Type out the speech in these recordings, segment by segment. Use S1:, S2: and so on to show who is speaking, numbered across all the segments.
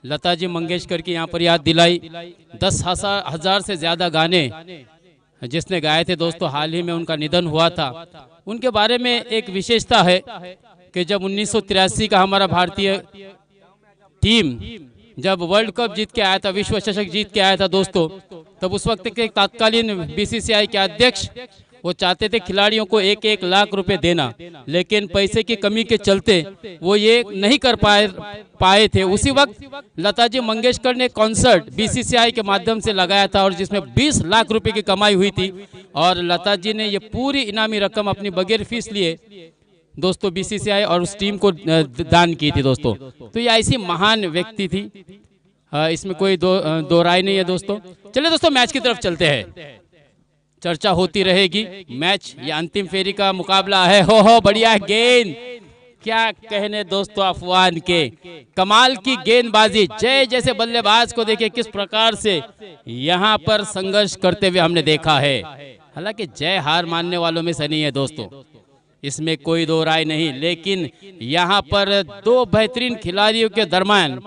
S1: लता जी मंगेशकर की यहाँ पर याद दिलाई। 10,000 से ज्यादा गाने जिसने गाए थे दोस्तों, हाल ही में उनका निधन हुआ था। उनके बारे में एक विशेषता है कि जब 1983 का हमारा भारतीय टीम जब वर्ल्ड कप जीत के आया था, विश्व चषक जीत के आया था दोस्तों, तब उस वक्त के तत्कालीन बीसीसीआई के अध्यक्ष वो चाहते थे खिलाड़ियों को 1-1 लाख रुपए देना, लेकिन पैसे की कमी के चलते वो ये नहीं कर पाए थे। उसी वक्त लता जी मंगेशकर ने कॉन्सर्ट बीसीसीआई के माध्यम से लगाया था और जिसमें 20 लाख रुपए की कमाई हुई थी और लता जी ने ये पूरी इनामी रकम अपनी बगैर फीस लिए दोस्तों बीसीसीआई और उस टीम को दान की थी दोस्तों। तो ये ऐसी महान व्यक्ति थी, इसमें कोई दो राय नहीं है दोस्तों। चलिए दोस्तों मैच की तरफ चलते हैं, चर्चा होती रहेगी। मैच ये अंतिम फेरी का मुकाबला है। हो बढ़िया गेंद, क्या कहने दोस्तों अफवान के, कमाल की गेंदबाजी। जय जैसे बल्लेबाज को देखिए किस प्रकार से यहाँ पर संघर्ष करते हुए हमने देखा है। हालांकि जय हार मानने वालों में से नहीं है दोस्तों, इसमें कोई दो राय नहीं, लेकिन यहाँ पर दो बेहतरीन खिलाड़ियों के दरमियान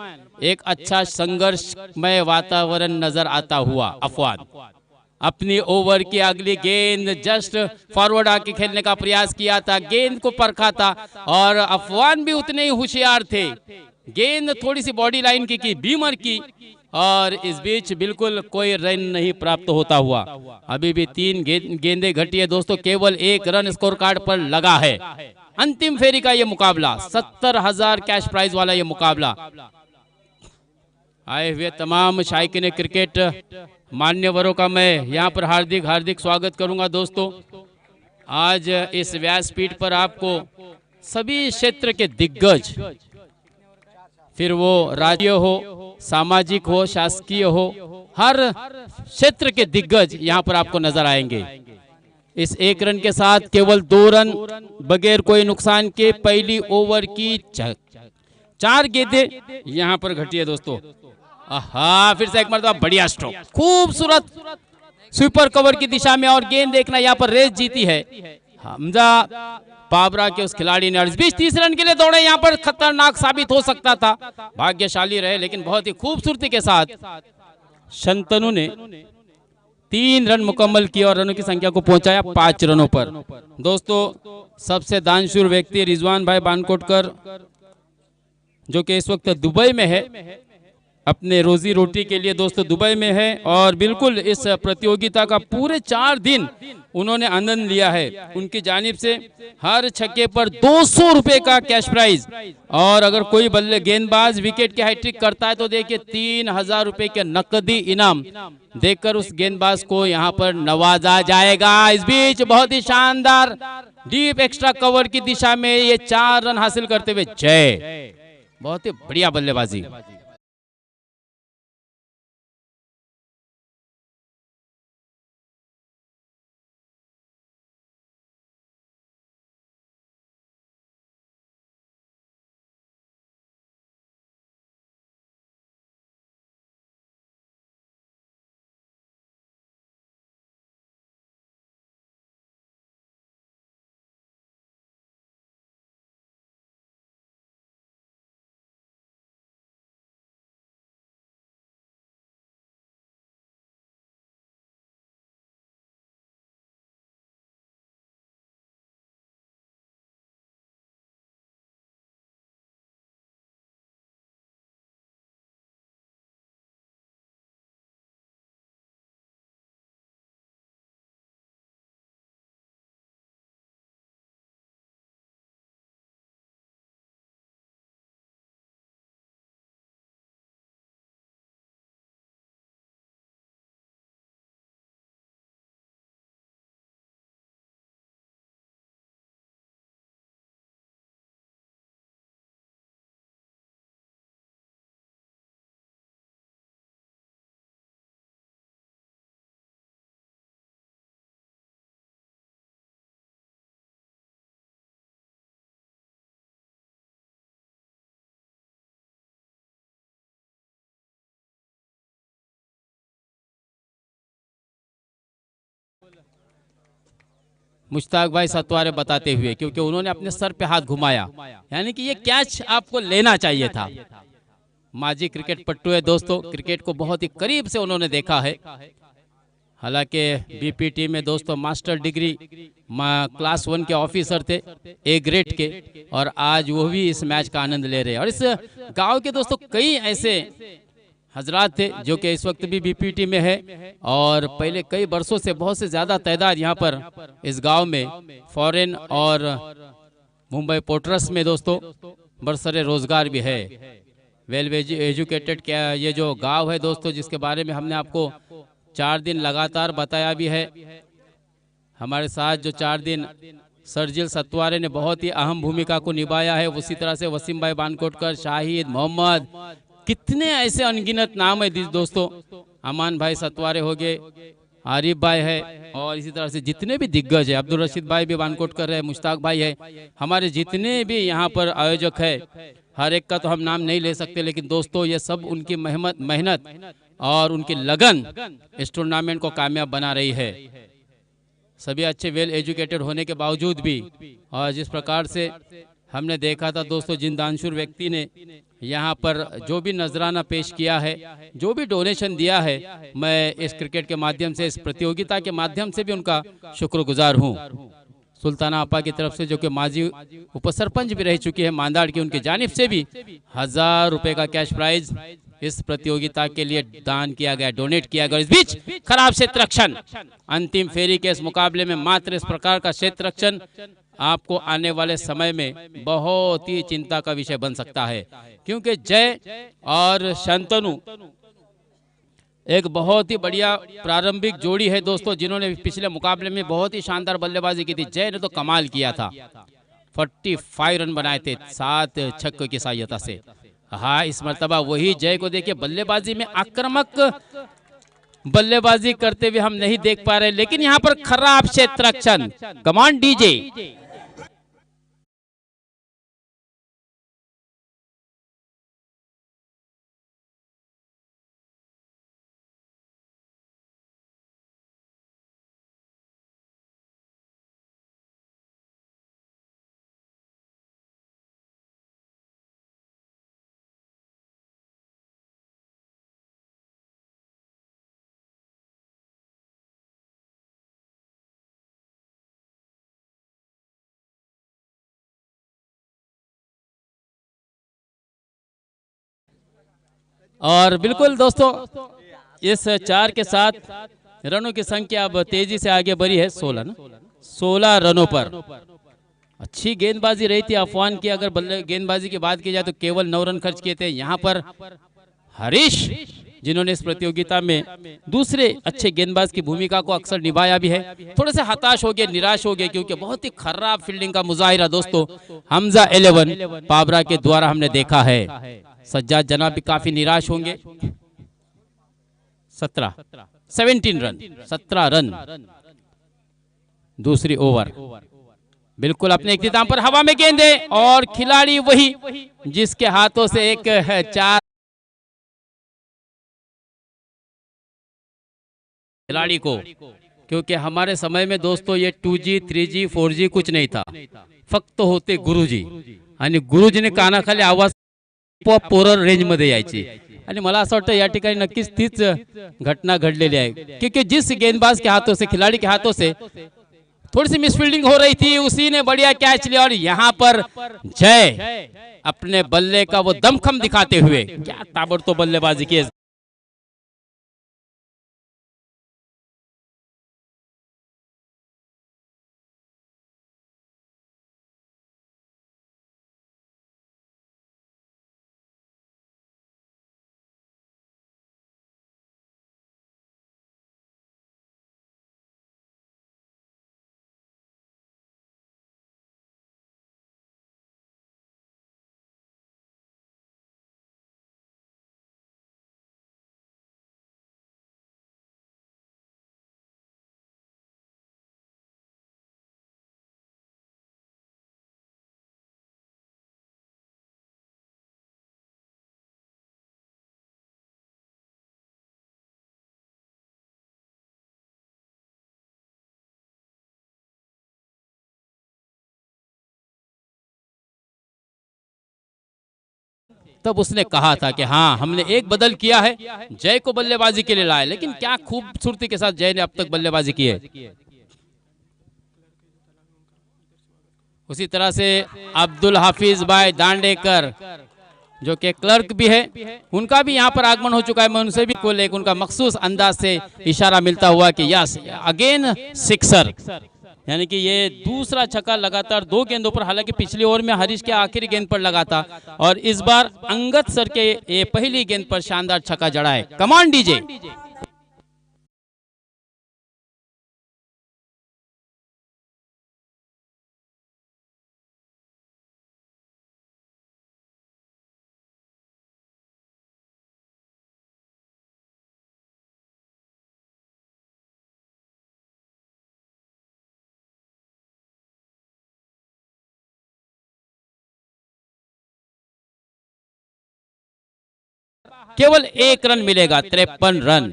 S1: एक अच्छा संघर्षमय वातावरण नजर आता हुआ। अफवान अपनी ओवर की अगली गेंद जस्ट फॉरवर्ड आके खेलने का प्रयास किया था, गेंद को परखा था और अफवान भी उतने ही होशियार थे। गेंद थोड़ी सी बॉडी लाइन की बीमर की और इस बीच बिल्कुल कोई रन नहीं प्राप्त होता हुआ। अभी भी 3 गेंदें घटी है दोस्तों, केवल 1 रन स्कोर कार्ड पर लगा है। अंतिम फेरी का ये मुकाबला 70,000 कैश प्राइज वाला ये मुकाबला। आए हुए तमाम शायकीन क्रिकेट मान्यवरों का मैं यहाँ पर हार्दिक स्वागत करूंगा दोस्तों। आज इस व्यासपीठ पर आपको सभी क्षेत्र के दिग्गज, फिर वो राज्य हो, सामाजिक हो, शासकीय हो, हर क्षेत्र के दिग्गज यहाँ पर आपको नजर आएंगे। इस 1 रन के साथ केवल 2 रन बगैर कोई नुकसान के पहली ओवर की 4 गेंदें यहाँ पर घटी है दोस्तों। फिर से एक मरतबा बढ़िया स्ट्रोक, खूबसूरत स्वीपर कवर की दिशा में और गेंद देखना यहाँ पर रेस जीती है हमजा पाबरा के उस खिलाड़ी ने। 30 रन के लिए दौड़े, यहाँ पर खतरनाक साबित हो सकता था, भाग्यशाली रहे, लेकिन बहुत ही खूबसूरती के साथ शंतनु ने 3 रन मुकम्मल किए और रनों की संख्या को पहुंचाया 5 रनों पर। दोस्तों सबसे दानशूर व्यक्ति रिजवान भाई बानकोटकर, जो कि इस वक्त दुबई में है, अपने रोजी रोटी के लिए दोस्तों दुबई में है और बिल्कुल इस प्रतियोगिता का पूरे 4 दिन उन्होंने आनंद लिया है। उनकी जानिब से हर छक्के पर 200 रुपए का कैश प्राइज और अगर कोई बल्ले गेंदबाज विकेट की हैट्रिक करता है तो देखिए 3,000 रुपए के नकदी इनाम देकर उस गेंदबाज को यहाँ पर नवाजा जाएगा। इस बीच बहुत ही शानदार डीप एक्स्ट्रा कवर की दिशा में ये 4 रन हासिल करते हुए जय, बहुत ही बढ़िया बल्लेबाजी। मुश्ताक भाई सतवारे बताते हुए, क्योंकि उन्होंने अपने सर पे हाथ घुमाया, यानी कि ये कैच आपको लेना चाहिए था। माजी क्रिकेट पट्टू है दोस्तों, क्रिकेट को बहुत ही करीब से उन्होंने देखा है। हालांकि बीपीटी में दोस्तों मास्टर डिग्री क्लास 1 के ऑफिसर थे, ए ग्रेड के, और आज वो भी इस मैच का आनंद ले रहे हैं। और इस गांव के दोस्तों कई ऐसे हजरात थे जो कि इस वक्त भी बीपीटी में है, और पहले कई वर्षों से बहुत से ज़्यादा तादाद यहाँ पर इस गांव में फॉरेन और मुंबई पोर्ट्रस में दोस्तों बरसरे रोजगार भी है। वेल एजुकेटेड क्या ये जो गांव है दोस्तों, जिसके बारे में हमने आपको 4 दिन लगातार बताया भी है। हमारे साथ जो 4 दिन सरजिल सतवारे ने बहुत ही अहम भूमिका को निभाया है, उसी तरह से वसीम भाई बानकोटकर, शाहिद मोहम्मद, कितने ऐसे अनगिनत नाम है दोस्तों। अमान भाई सतवारे हो गए, आरिफ भाई है, और इसी तरह से जितने भी दिग्गज है, अब्दुल रशीद भाई भी बानकोटकर है, मुश्ताक भाई है, हमारे जितने भी यहाँ पर आयोजक है, हर एक का तो हम नाम नहीं ले सकते, लेकिन दोस्तों ये सब उनकी मेहनत और उनकी लगन इस टूर्नामेंट को कामयाब बना रही है। सभी अच्छे वेल एजुकेटेड होने के बावजूद भी, और जिस प्रकार से हमने देखा था दोस्तों, जिन दानशूर व्यक्ति ने यहाँ पर जो भी नजराना पेश किया है, जो भी डोनेशन दिया है, मैं इस क्रिकेट के माध्यम से, इस प्रतियोगिता के माध्यम से भी उनका शुक्रगुजार हूँ। सुल्ताना आपा की तरफ से, जो कि माजी उपसरपंच भी रह चुकी है मांदाड़ की, उनकी जानिब से भी 1000 रुपए का कैश प्राइज इस प्रतियोगिता के लिए दान किया गया, डोनेट किया गया। इस बीच खराब क्षेत्र रक्षण, अंतिम फेरी के इस मुकाबले में मात्र इस प्रकार का क्षेत्र रक्षण आपको आने वाले समय में बहुत ही चिंता का विषय बन सकता है, क्योंकि जय और शंतनु एक बहुत ही बढ़िया प्रारंभिक जोड़ी है दोस्तों, जिन्होंने पिछले मुकाबले में बहुत ही शानदार बल्लेबाजी की थी। जय ने तो कमाल किया था, 45 रन बनाए थे 7 छक्कों की सहायता से। हाँ, इस मर्तबा वही जय को देखिए बल्लेबाजी में आक्रामक बल्लेबाजी करते हुए हम नहीं देख पा रहे, लेकिन यहाँ पर खराब क्षेत्र रक्षण। Command DJ. और बिल्कुल दोस्तों, इस 4 के साथ रनों की संख्या अब तेजी से आगे बढ़ी है, 16 ना, 16 रनों पर। अच्छी गेंदबाजी रही थी अफवान की। अगर गेंदबाजी की बात की जाए तो केवल 9 रन खर्च किए थे। यहाँ पर हरीश, जिन्होंने इस प्रतियोगिता में दूसरे अच्छे गेंदबाज की भूमिका को अक्सर निभाया भी है, थोड़े से हताश हो गए, निराश हो गए, क्योंकि बहुत ही खराब फील्डिंग का मुजाहिरा दोस्तों हमजा 11 पाबरा के द्वारा हमने देखा है। सज्जाद जनाब भी काफी निराश होंगे। 17 रन, 17 रन दूसरी ओवर। बिल्कुल अपने इख्तिताम पर हवा में गेंदे, और खिलाड़ी वही जिसके हाथों से एक 4 खिलाड़ी को, क्योंकि हमारे समय में दोस्तों ये 2G 3G 4G कुछ नहीं था, फक्त होते गुरुजी, आणि गुरुजीने कानाखाली आवाज पोरं रेंज मध्ये यायची। आणि मला असं वाटतं या ठिकाणी नक्कीच तीच घटना घडलेली आहे, क्योंकि जिस गेंदबाज के हाथों से, खिलाड़ी के हाथों से थोड़ी सी मिसफील्डिंग हो रही थी, उसी ने बढ़िया कैच लिया। और यहाँ पर जय अपने बल्ले का वो दमखम दिखाते हुए क्या ताबड़तोड़ बल्लेबाजी की। तब उसने कहा था कि हाँ हमने एक बदल किया है, जय को बल्लेबाजी के लिए लाया, लेकिन क्या खूबसूरती के साथ जय ने अब तक बल्लेबाजी की है। उसी तरह से अब्दुल हाफिज भाई दांडेकर जो कि क्लर्क भी है, उनका भी यहाँ पर आगमन हो चुका है। मैं उनसे भी को एक उनका मखसूस अंदाज से इशारा मिलता हुआ कि यस अगेन सिक्सर, यानी कि ये दूसरा छक्का लगातार 2 गेंदों पर, हालांकि पिछली ओवर में हरीश के आखिरी गेंद पर लगा था और इस बार अंगद सर के ये पहली गेंद पर शानदार छक्का जड़ा है। कमान डीजे। केवल 1 रन मिलेगा, 53 रन।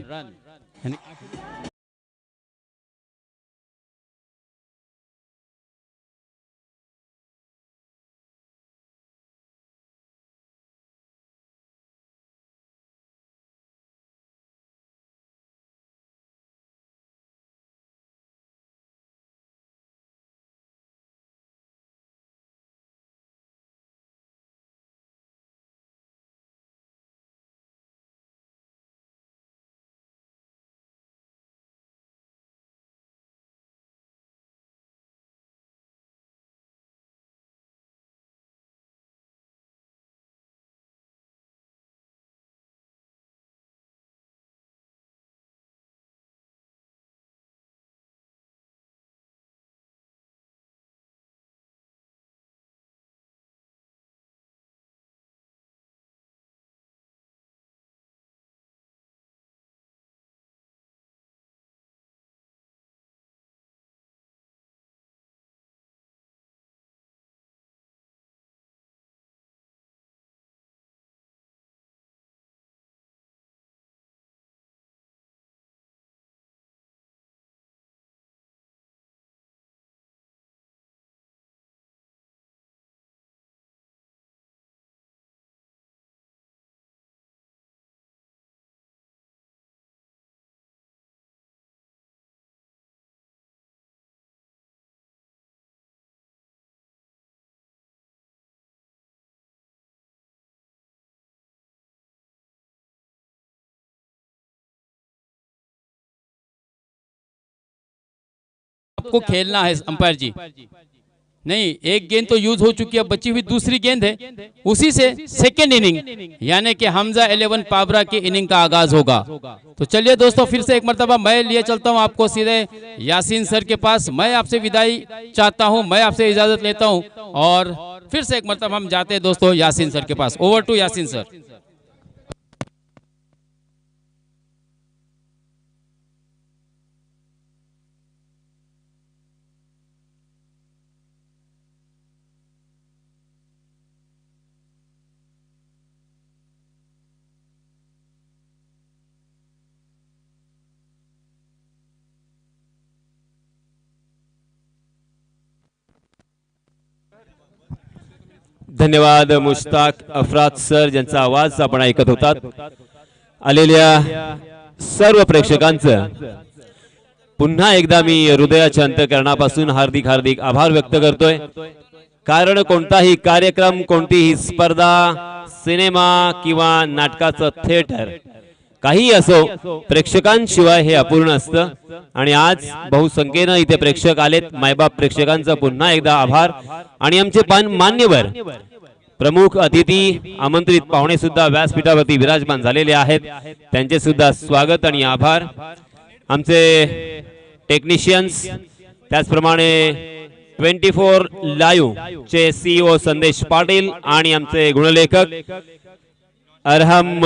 S1: आपको खेलना है अंपायर जी, नहीं एक गेंद तो यूज हो चुकी है, बची हुई दूसरी गेंद है, उसी से सेकेंड इनिंग यानी कि हमजा 11 पाबरा की इनिंग का आगाज होगा। तो चलिए दोस्तों, फिर से एक मर्तबा मैं लिए चलता हूं आपको सीधे यासीन सर के पास। मैं आपसे विदाई चाहता हूं, मैं आपसे इजाजत लेता हूं और फिर से एक मर्तबा हम जाते हैं दोस्तों यासीन सर के पास। Over to Yasin sir.
S2: धन्यवाद मुश्ताक अफराद सर, ज्यांचा आवाज आपण ऐकत होतात। आलेल्या सर्व प्रेक्षकांचं पुन्हा एकदा मी हृदयाच्या अंतःकरणापासून हार्दिक हार्दिक आभार व्यक्त करतोय। कारण कोणताही कार्यक्रम, कोणतीही स्पर्धा, सिनेमा किंवा नाटकाचं थिएटर काही असो, प्रेक्षकांशिवाय हे अपूर्ण असतं। आणि आज बहुसंख्येने इथे प्रेक्षक आलेत। मायबाप प्रेक्षकांचा पुन्हा एकदा आभार। आणि आमचे मान्यवर प्रमुख अतिथी, आमंत्रित पाहुणे सुद्धा व्यासपीठावरती विराजमान झालेले आहेत, त्यांचे सुद्धा स्वागत आणि आभार। आमचे टेक्निशियन्स, त्याचप्रमाणे 24 लाईव्ह चे सीईओ संदेश पाटील आणि आमचे गुणलेखक अरहम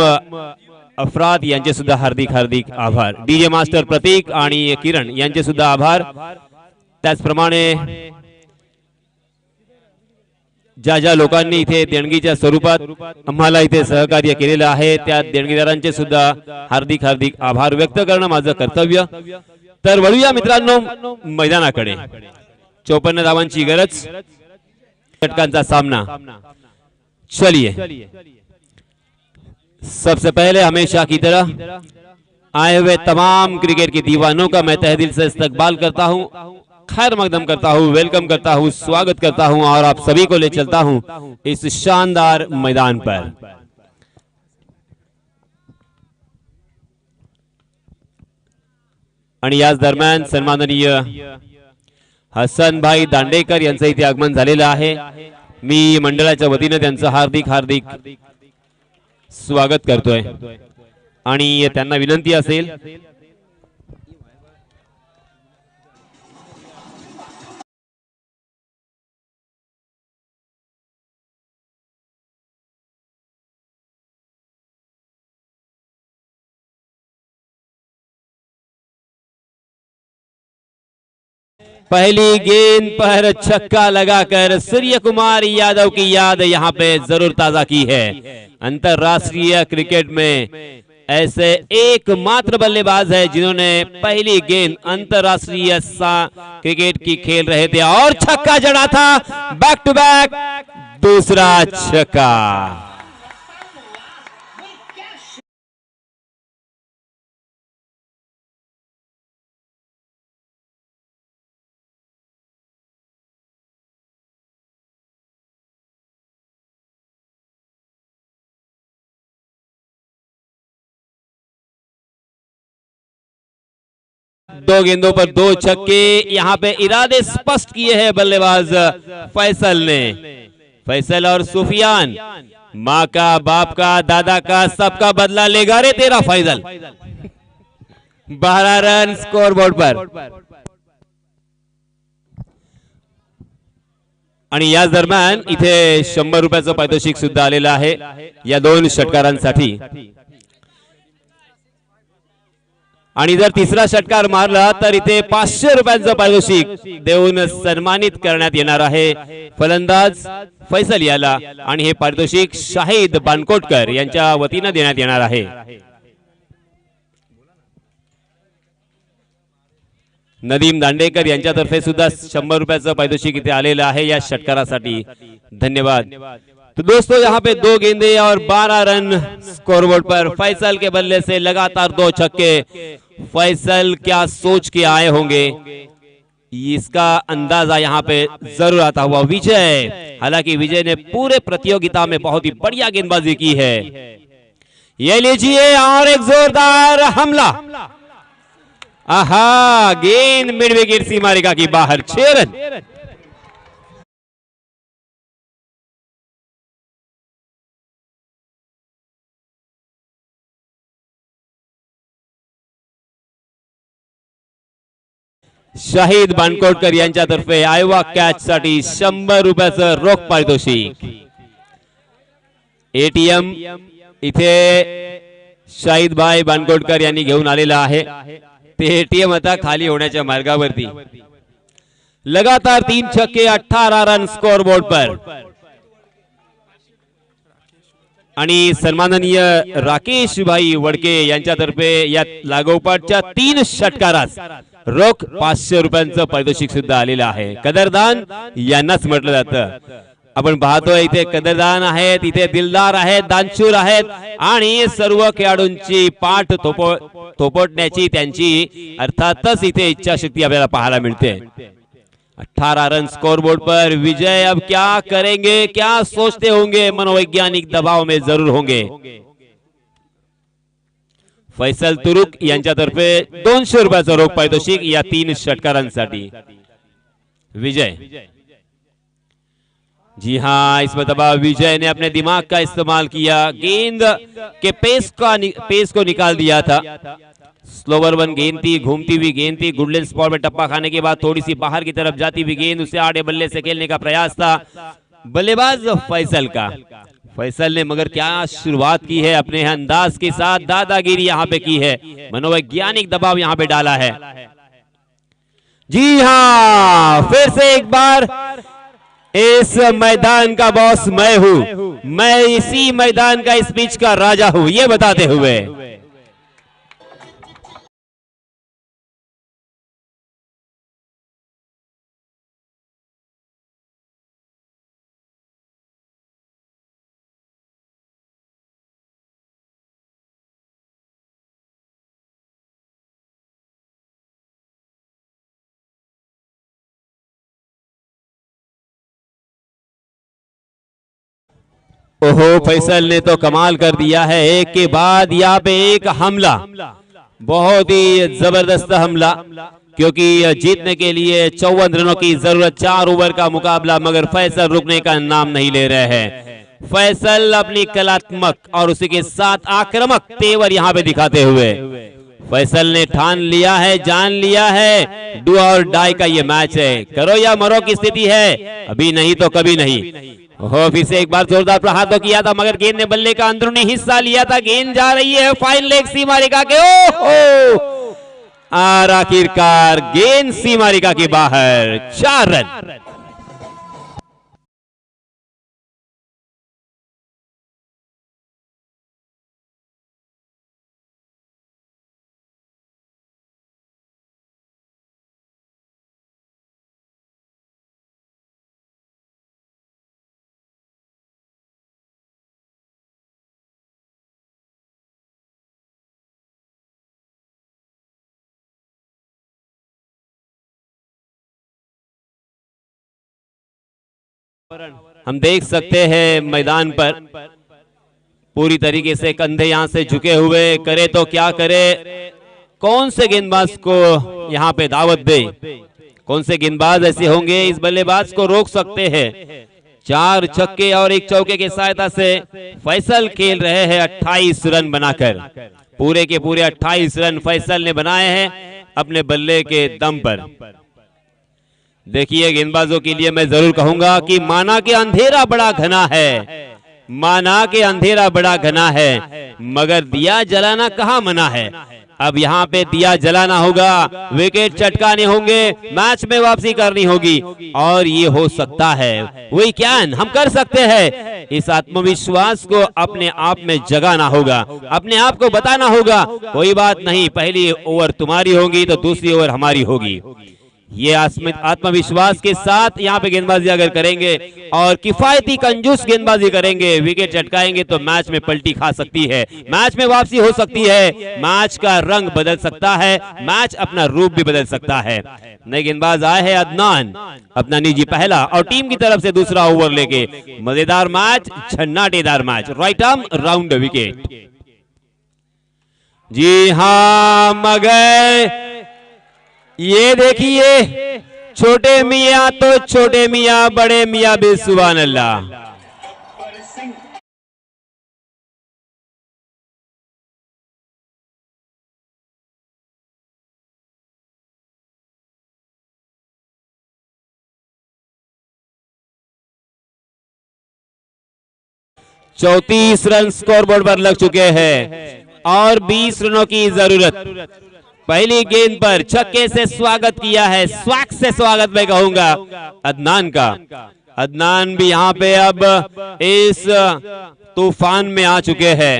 S2: अफराद यांचे सुद्धा हार्दिक हार्दिक आभार। डीजे मास्टर प्रतीक आणि किरण यांचे सुद्धा आभार। त्याचप्रमाणे ज्या ज्या लोकांनी इथे देणगीच्या स्वरूपात आम्हाला इथे सहकार्य केलेलं आहे, त्या देणगीदारांचे सुद्धा हार्दिक हार्दिक आभार व्यक्त करणं माझं कर्तव्य। तर वळूया मित्रांनो मैदानाकडे। 54 धावांची गरज, षटकांचा सामना। चलिए सबसे पहले हमेशा की तरह आए हुए तमाम क्रिकेट के दीवानों का मैं तहे दिल से इस्तकबाल करता हूं, खैर मकदम करता हूं, वेलकम करता हूं, स्वागत करता हूं और आप सभी को ले चलता हूं इस शानदार मैदान पर। आणि याच दरम्यान सन्माननीय हसनभाई दांडेकर यांचं इथे आगमन झालेलं आहे। मी मंडळाच्या वतीने त्यांचं हार्दिक हार्दिक स्वागत करतोय आणि त्यांना विनंती असेल पहली गेंद पर छक्का लगाकर सूर्य कुमार यादव की याद यहां पे जरूर ताजा की है। अंतरराष्ट्रीय क्रिकेट में ऐसे एकमात्र बल्लेबाज है जिन्होंने पहली गेंद अंतरराष्ट्रीय क्रिकेट की खेल रहे थे और छक्का जड़ा था, बैक टू बैक दूसरा छक्का। दो गेंदों पर दो छक्के, यहां पे इरादे स्पष्ट किए हैं बल्लेबाज फैसल ने। फैसल और सुफियान, माँ का, बाप का, दादा का, सबका बदला लेगा रे तेरा फैसल। 12 रन स्कोरबोर्ड पर। आणि याच दरम्यान इथे 100 रुपयाचं पारितोषिक सुद्धा आलेलं आहे या दोन षटकारांसाठी। आणि जर तिसरा षटकार मारला तर इथे 500 रुपयांचं पारितोषिक देऊन सन्मानित करण्यात येणार आहे फलंदाज फैसल याला आणि हे पारितोषिक शाहिद बानकोटकर यांच्या वतीने देण्यात येणार आहे। नदीम दांडेकर यांच्यातर्फे सुद्धा 100 रुपयाचं पारितोषिक इथे आलेलं आहे या षटकारासाठी, धन्यवाद। तो दोस्तों यहाँ पे दो गेंदे और 12 रन स्कोरबोर्ड पर। फैसल के बल्ले से लगातार दो छक्के। फैसल क्या सोच के आए होंगे, इसका अंदाजा यहाँ पे जरूर आता हुआ। विजय, हालांकि विजय ने पूरे प्रतियोगिता में बहुत ही बढ़िया गेंदबाजी की है। ये लीजिए और एक जोरदार हमला। आहा, गेंद मिड विकेट सीमा रेखा की बाहर, 6 रन। शाहिद बानकोटकर यांच्यातर्फे आयवा कॅच साठी 100 रुपयाचं रोख पारितोषिक। एटीएम इथे शाहिद भाई बानकोटकर यांनी घेऊन आलेलं आहे। ते एटीएम आता खाली होण्याच्या मार्गावरती। लगातार 3 छक्के, 18 रन स्कोरबोर्ड पर। आणि सन्माननीय राकेश भाई वडके यांच्यातर्फे या लागोपाठच्या 3 षटकारास रोख 500 रुपयांचं पारितोषिक सुद्धा आलेलं आहे। कदरदान यांनाच म्हटलं जातं। आपण पाहतोय इथे कदरदान आहेत, इथे दिलदार आहेत, दानशूर आहेत आणि सर्व खेळाडूंची पाठ थोपटण्याची त्यांची अर्थातच इथे इच्छाशक्ती आपल्याला पाहायला मिळते। 18 रन स्कोरबोर्ड पर। विजय अब क्या करेंगे, क्या सोचते होंगे, मनोवैज्ञानिक दबाव में जरूर होंगे। फैसल तुरुक यांच्यातर्फे 200 रुपयाचं रोख पारितोषिक या 3 षटकारांसाठी। विजय, जी हाँ, इस मरतबा विजय ने अपने दिमाग का इस्तेमाल किया। गेंद के पेस को निकाल दिया था। स्लोवर वन गेंद थी, घूमती हुई गेंद थी। गुडलैंड स्पॉट में टप्पा खाने के बाद थोड़ी सी बाहर की तरफ जाती हुई गेंद, उसे आड़े बल्ले से खेलने का प्रयास था बल्लेबाज फैसल का। फैसल ने मगर क्या शुरुआत की है अपने अंदाज के साथ, दादागिरी यहाँ पे की है, मनोवैज्ञानिक दबाव यहाँ पे डाला है। जी हाँ, फिर से एक बार इस मैदान का बॉस मैं हूं, मैं इसी मैदान का इस पिच का राजा हूं, ये बताते हुए ओहो, फैसल ने तो कमाल कर दिया है। एक के बाद यहाँ पे एक हमला, बहुत ही जबरदस्त हमला, क्योंकि जीतने के लिए 54 रनों की जरूरत, 4 ओवर का मुकाबला, मगर फैसल रुकने का नाम नहीं ले रहे हैं। फैसल अपनी कलात्मक और उसी के साथ आक्रामक तेवर यहाँ पे दिखाते हुए फैसल ने ठान लिया है, जान लिया है, डू और डाई का ये मैच है, करो या मरो की स्थिति है, अभी नहीं तो कभी नहीं। हो, फिर से एक बार जोरदार प्रहार तो किया था, मगर गेंद ने बल्ले का अंदरूनी हिस्सा लिया था। गेंद जा रही है फाइन लेग सीमा रेखा के, ओहो, और आखिरकार गेंद सीमा रेखा के बाहर, 4 रन। हम देख सकते हैं मैदान पर पूरी तरीके से कंधे यहां से झुके हुए, करे तो क्या करे, कौन से गेंदबाज को यहां पे दावत दे, कौन से गेंदबाज ऐसे होंगे इस बल्लेबाज को रोक सकते हैं। 4 छक्के और 1 चौके की सहायता से फैसल खेल रहे हैं 28 रन बनाकर, पूरे के पूरे 28 रन फैसल ने बनाए हैं अपने बल्ले के दम पर। देखिए, गेंदबाजों के लिए मैं जरूर कहूंगा कि माना कि अंधेरा बड़ा घना है, माना कि अंधेरा बड़ा घना है, मगर दिया जलाना कहाँ मना है। अब यहाँ पे दिया जलाना होगा, विकेट चटकाने होंगे, मैच में वापसी करनी होगी, और ये हो सकता है, वही कैन हम कर सकते हैं। इस आत्मविश्वास को अपने आप में जगाना होगा, अपने आप को बताना होगा, कोई बात नहीं, पहली ओवर तुम्हारी होगी तो दूसरी ओवर हमारी होगी। ये आत्मविश्वास के साथ यहाँ पे गेंदबाजी अगर करेंगे और किफायती कंजूस गेंदबाजी करेंगे, विकेट चटकाएंगे तो मैच में पलटी खा सकती है, मैच में वापसी हो सकती है, मैच का रंग बदल सकता है, मैच अपना रूप भी बदल सकता है। नए गेंदबाज आए हैं अदनान, अपना निजी पहला और टीम की तरफ से दूसरा ओवर लेके। मजेदार मैच, झन्नाटेदार match, right arm round wicket. जी हाँ, मगर ये देखिए, छोटे मियाँ तो छोटे मियाँ, बड़े मियाँ भी सुभान अल्लाह। चौतीस रन स्कोरबोर्ड पर लग चुके हैं और 20 रनों की जरूरत। पहली गेंद पर छक्के से स्वागत किया है, स्वैग से स्वागत मैं कहूंगा अदनान का। अदनान भी यहाँ पे अब इस तूफान में आ चुके हैं।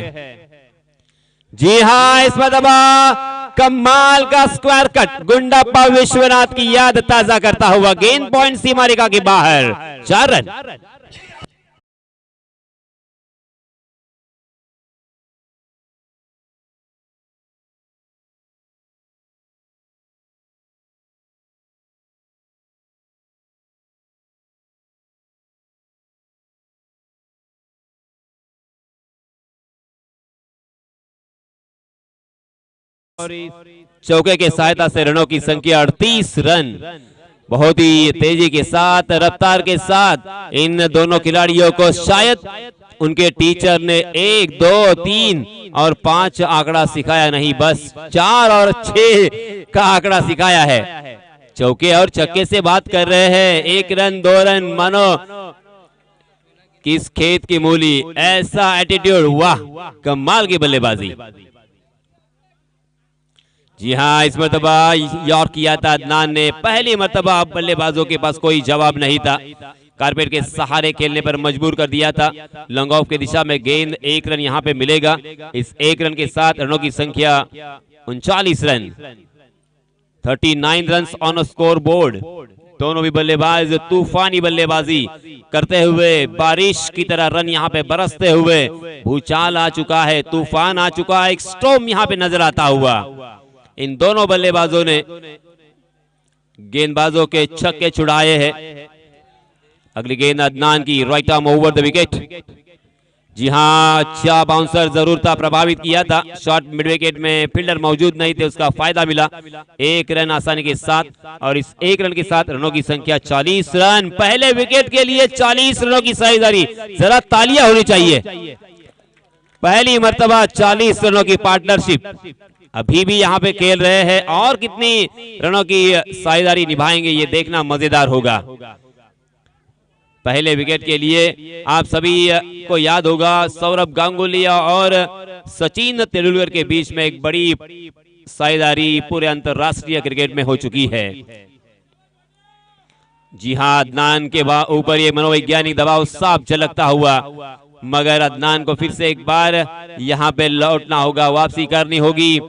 S2: जी हाँ, इस मरतबा कमाल का स्क्वायर कट गुंडाप्पा विश्वनाथ की याद ताजा करता हुआ गेंद पॉइंट सीमा रेखा के बाहर, 4 रन। चौके के सहायता से रनों की संख्या 38 रन। बहुत ही तेजी के साथ, रफ्तार के साथ इन दोनों खिलाड़ियों को शायद उनके टीचर ने 1, 2, 3 और 5 आंकड़ा सिखाया नहीं, बस 4 और 6 का आंकड़ा सिखाया है। चौके और छक्के से बात कर रहे हैं, 1 रन 2 रन, मानो किस खेत की मूली, ऐसा एटीट्यूड, वाह कमाल की बल्लेबाजी। जी हाँ, इस मरतबा यॉर्क किया था अदनान ने, पहली मरतबा बल्लेबाजों के पास कोई जवाब नहीं था, कारपेट के सहारे खेलने पर मजबूर कर दिया था। लॉन्ग ऑफ की दिशा में गेंद, 1 रन यहाँ पे मिलेगा। इस 1 रन के साथ रनों की संख्या 39 run, 39 run on score board. दोनों भी बल्लेबाज तूफानी बल्लेबाजी करते हुए, बारिश की तरह रन यहाँ पे बरसते हुए, भूचाल आ चुका है, तूफान आ चुका है, एक स्टॉर्म यहाँ पे नजर आता हुआ। इन दोनों बल्लेबाजों ने गेंदबाजों के छक्के छुड़ाए हैं। अगली गेंद अदनान की, right arm over the wicket. जी हाँ, अच्छा बाउंसर जरूर था, प्रभावित किया था। शॉट मिड विकेट में फील्डर मौजूद नहीं थे, उसका फायदा मिला। 1 रन आसानी के साथ और इस 1 रन के साथ रनों की संख्या 40 रन। पहले विकेट के लिए 40 रनों की साझेदारी, जरा तालियां होनी चाहिए। पहली मर्तबा 40 रनों की पार्टनरशिप अभी भी यहाँ पे खेल रहे हैं और कितनी रनों की साझेदारी निभाएंगे ये देखना मजेदार होगा। पहले विकेट के लिए आप सभी को याद होगा सौरभ गांगुली और सचिन तेंदुलकर के बीच में एक बड़ी साझेदारी पूरे अंतरराष्ट्रीय क्रिकेट में हो चुकी है। जी हाँ, अदनान के ऊपर ये मनोवैज्ञानिक दबाव साफ झलकता हुआ, मगर अदनान को फिर से एक बार यहाँ पे लौटना होगा, वापसी करनी होगी,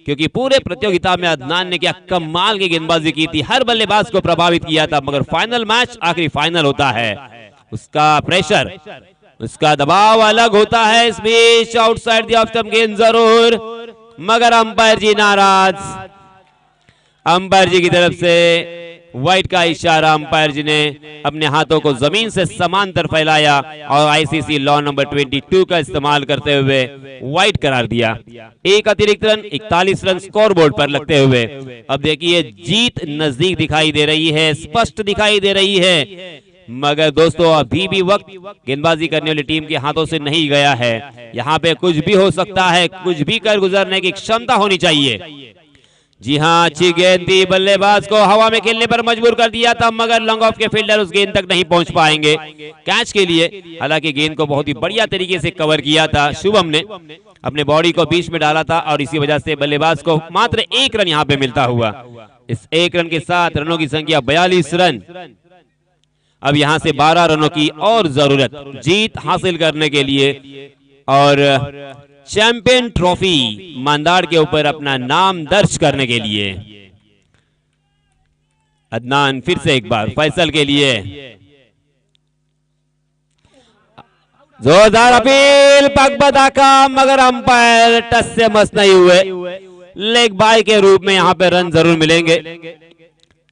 S2: क्योंकि पूरे प्रतियोगिता में अदनान ने क्या कमाल की गेंदबाजी की थी, हर बल्लेबाज को प्रभावित किया था। मगर फाइनल मैच आखिरी फाइनल होता है, उसका प्रेशर, उसका दबाव अलग होता है। इस बीच आउटसाइड द ऑफ स्टंप गेंद जरूर, मगर अंपायर जी नाराज। अंपायर जी की तरफ से वाइड का इशारा, अंपायर जी ने अपने हाथों को जमीन से समांतर फैलाया और आईसीसी लॉ नंबर 22 का इस्तेमाल करते हुए वाइड करार दिया। एक अतिरिक्त रन, 41 रन स्कोर बोर्ड पर लगते हुए अब देखिए जीत नजदीक दिखाई दे रही है, स्पष्ट दिखाई दे रही है। मगर दोस्तों अभी भी वक्त गेंदबाजी करने वाली टीम के हाथों से नहीं गया है, यहाँ पे कुछ भी हो सकता है, कुछ भी कर गुजरने की क्षमता होनी चाहिए। जी हाँ, अच्छी गेंद थी, बल्लेबाज को हवा में खेलने पर मजबूर कर दिया था, मगर लॉन्ग ऑफ के फील्डर उस गेंद तक नहीं पहुंच पाएंगे कैच के लिए। हालांकि गेंद को बहुत ही बढ़िया तरीके से कवर किया था शुभम ने, अपने बॉडी को बीच में डाला था और इसी वजह से बल्लेबाज को मात्र 1 रन यहाँ पे मिलता हुआ। इस 1 रन के साथ रनों की संख्या 42 रन। अब यहाँ से 12 रनों की और जरूरत जीत हासिल करने के लिए और चैंपियन ट्रॉफी मांदाड़ के ऊपर अपना नाम दर्ज करने के लिए। अदनान फिर से एक बार फैसल के लिए जोरदार अपील, पगबदा का, मगर अंपायर टच से मस नहीं हुए। लेग बाय के रूप में यहाँ पे रन जरूर मिलेंगे।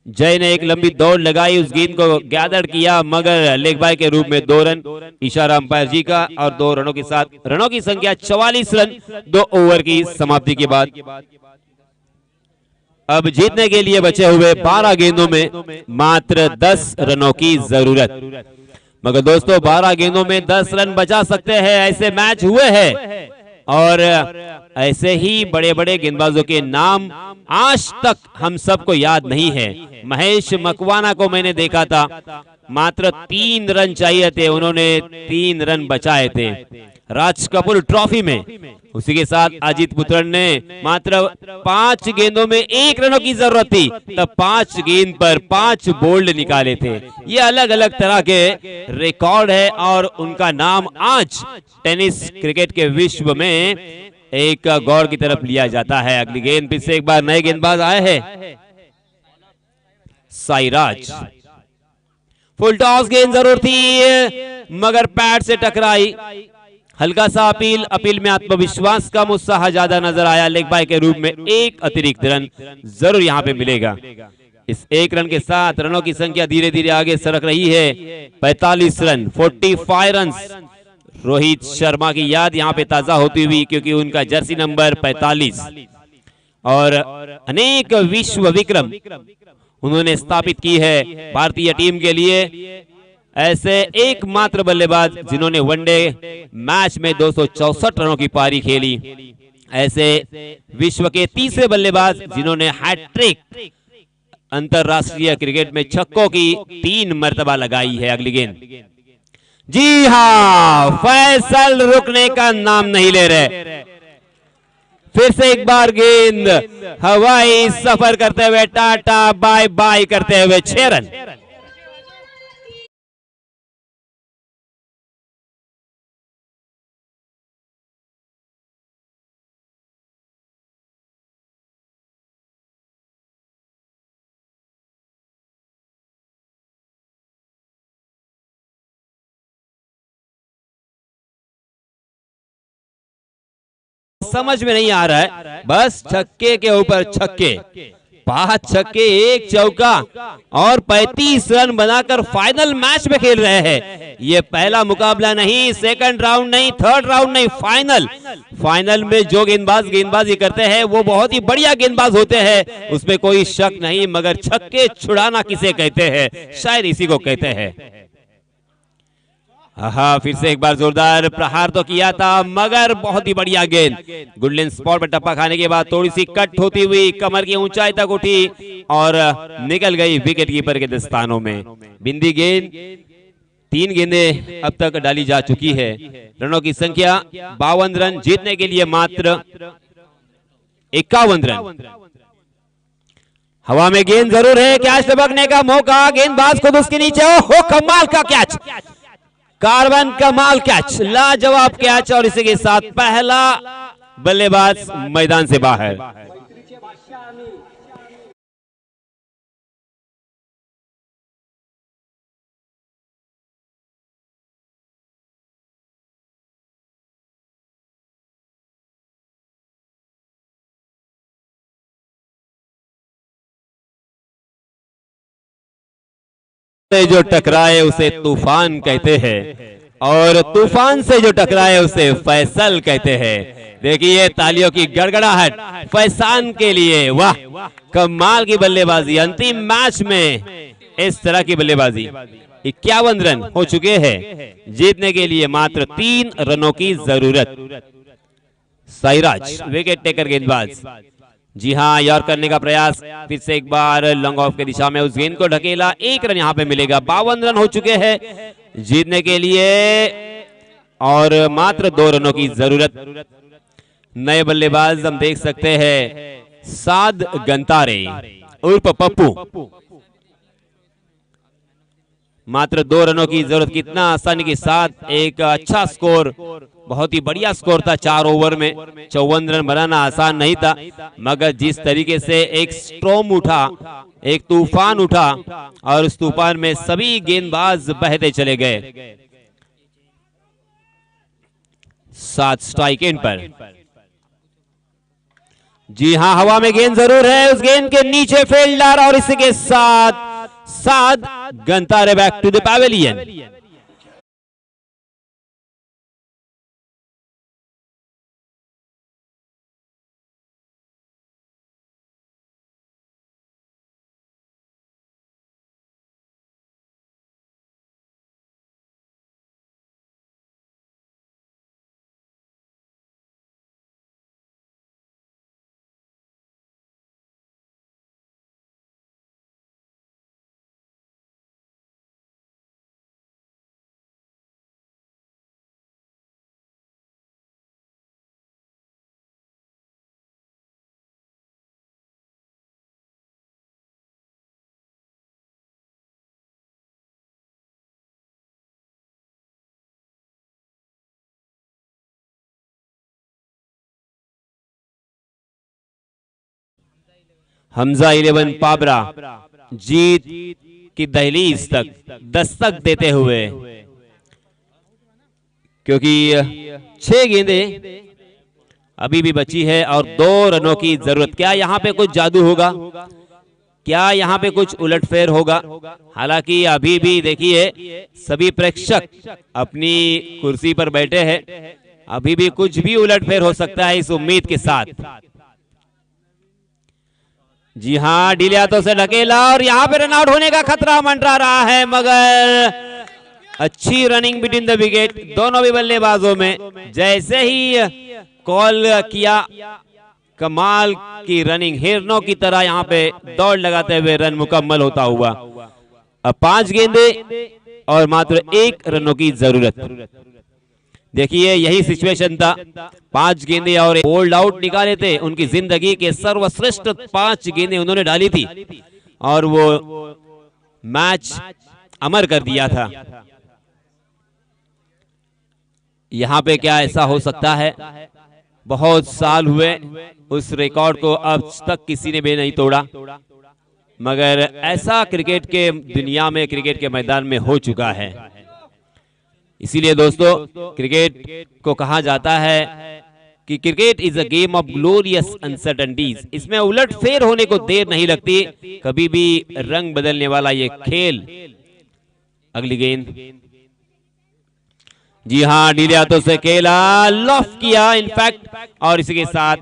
S2: जय ने एक लंबी दौड़ लगाई, उस गेंद को गैदर किया, मगर लेग बाय के रूप में 2 रन, इशारा अंपायर जी का, और 2 रनों के साथ रनों की संख्या 44 रन 2 ओवर की समाप्ति के बाद। अब जीतने के लिए बचे हुए 12 गेंदों में मात्र 10 रनों की जरूरत। मगर दोस्तों 12 गेंदों में 10 रन बचा सकते हैं, ऐसे मैच हुए हैं और ऐसे ही बड़े बड़े गेंदबाजों के नाम आज तक हम सबको याद नहीं है। महेश मकवाना को मैंने देखा था, मात्र 3 रन चाहिए थे, उन्होंने 3 रन बचाए थे राज कपूर ट्रॉफी में। उसी के साथ अजीत पुत्रन ने मात्र 5 गेंदों में 1 रनों की जरूरत थी, तब 5 गेंद पर 5 बोल्ड निकाले थे। ये अलग अलग तरह के रिकॉर्ड है और उनका नाम आज टेनिस क्रिकेट के विश्व में एक गौर की तरफ लिया जाता है। अगली गेंद फिर से एक बार नए गेंदबाज आए हैं, साईराज। फुल टॉस गेंद जरूर थी, मगर पैड से टकराई। हल्का सा अपील में आत्मविश्वास कम, उत्साह ज्यादा नजर आया। लेग बाय के रूप में 1 अतिरिक्त रन जरूर यहाँ पे मिलेगा। इस 1 रन के साथ रनों की संख्या धीरे धीरे आगे सरक रही है, 45 रन, 45 रन। रोहित शर्मा की याद यहाँ पे ताजा होती हुई, क्योंकि उनका जर्सी नंबर 45 और अनेक विश्व विक्रम उन्होंने स्थापित की है भारतीय टीम के लिए। ऐसे एकमात्र बल्लेबाज जिन्होंने वनडे मैच में 264 रनों की पारी खेली, ऐसे विश्व के तीसरे बल्लेबाज जिन्होंने हैट्रिक अंतरराष्ट्रीय क्रिकेट में छक्कों की 3 मर्तबा लगाई है। अगली गेंद, जी हाँ, फैसल रुकने का नाम नहीं ले रहे। फिर से एक बार गेंद हवाई सफर करते हुए, टाटा बाय बाय करते हुए 6 रन। समझ में नहीं आ रहा है, बस छक्के के ऊपर छक्के, 5 छक्के 1 चौका और 35 रन बनाकर फाइनल मैच में खेल रहे हैं। ये पहला मुकाबला नहीं, सेकंड राउंड नहीं, थर्ड राउंड नहीं, फाइनल में जो गेंदबाजी करते हैं वो बहुत ही बढ़िया गेंदबाज होते हैं, उसमें कोई शक नहीं। मगर छक्के छुड़ाना किसे कहते हैं, शायद इसी को कहते हैं। हाँ, फिर से एक बार जोरदार प्रहार तो किया था, मगर बहुत ही बढ़िया गेंद। गुडलैंड स्पॉट पर टप्पा खाने के बाद थोड़ी सी कट होती हुई कमर की ऊंचाई तक उठी और निकल गई विकेट कीपर के दस्तानों में। बिंदी गेंद, 3 गेंदें अब तक डाली जा चुकी है। रनों की संख्या 52 रन, जीतने के लिए मात्र 51 रन। हवा में गेंद जरूर है, कैच टपकने का मौका, गेंदबाज खुद उसके नीचे। ओहो, कमाल का कैच, कार्बन कमाल कैच, लाजवाब कैच। और इसी के साथ पहला बल्लेबाज मैदान से बाहर। जो टकराए उसे तूफान कहते हैं और तूफान से जो टकराए उसे फैसल कहते हैं। देखिए तालियों की गड़गड़ाहट फैसान के लिए। वाह, कमाल की बल्लेबाजी। अंतिम मैच में इस तरह की बल्लेबाजी। 51 रन हो चुके हैं, जीतने के लिए मात्र 3 रनों की जरूरत। साईराज विकेट टेकर गेंदबाज। जी हाँ, यॉर्क करने का प्रयास, फिर से एक बार लॉन्ग ऑफ की दिशा में उस गेंद को ढकेला। 1 रन यहाँ पे मिलेगा। 52 रन हो चुके हैं जीतने के लिए और मात्र 2 रनों की जरूरत। नए बल्लेबाज हम देख सकते हैं, साद गंतारे उर्फ पप्पू। मात्र 2 रनों की जरूरत। कितना आसानी के साथ एक अच्छा स्कोर, बहुत ही बढ़िया स्कोर था 4 ओवर में। 54 रन बनाना आसान नहीं था, मगर जिस तरीके से एक स्ट्रॉम उठा, एक तूफान उठा और उस तूफान में सभी गेंदबाज बहते चले गए। 7 स्ट्राइक एंड पर। जी हाँ, हवा में गेंद जरूर है, उस गेंद के नीचे फील्डर और इसी के साथ साद गंतारे back to the pavilion. Hamza 11 पाबरा जीत की दहलीज तक दस्तक देते हुए, क्योंकि 6 गेंदें अभी भी बची है और 2 रनों की जरूरत। क्या यहाँ पे कुछ जादू होगा, क्या यहाँ पे कुछ उलटफेर होगा? हालांकि अभी भी देखिए सभी प्रेक्षक अपनी कुर्सी पर बैठे हैं, अभी भी कुछ भी उलटफेर हो सकता है इस उम्मीद के साथ। जी हाँ, डीले हाथों से ढकेला और यहाँ पे रन आउट होने का खतरा मंडरा रहा है, मगर अच्छी रनिंग बिटवीन द विकेट दोनों भी बल्लेबाजों में। जैसे ही कॉल किया, कमाल की रनिंग, हिरनों की तरह यहाँ पे दौड़ लगाते हुए रन मुकम्मल होता हुआ। अब 5 गेंदें और मात्र 1 रनों की जरूरत। देखिए यही सिचुएशन था, 5 गेंदें और बोल्ड आउट निकाले थे। उनकी जिंदगी के सर्वश्रेष्ठ 5 गेंदें उन्होंने डाली थी और वो मैच अमर कर दिया था। यहाँ पे क्या ऐसा हो सकता है? बहुत साल हुए उस रिकॉर्ड को अब तक किसी ने भी नहीं तोड़ा, मगर ऐसा क्रिकेट के दुनिया में, क्रिकेट के मैदान में हो चुका है। इसीलिए दोस्तों क्रिकेट को कहा जाता है कि cricket is a game of glorious uncertainties. इसमें उलटफेर होने को देर नहीं लगती, कभी भी रंग बदलने वाला ये खेल। अगली गेंद, जी हाँ, ढीले हाथों से खेला, लॉफ्ट किया इनफैक्ट, और इसी के साथ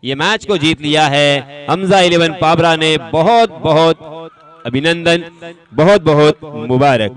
S2: ये मैच को जीत लिया है हमजा 11 पाबरा ने। बहुत बहुत अभिनंदन, बहुत बहुत मुबारक।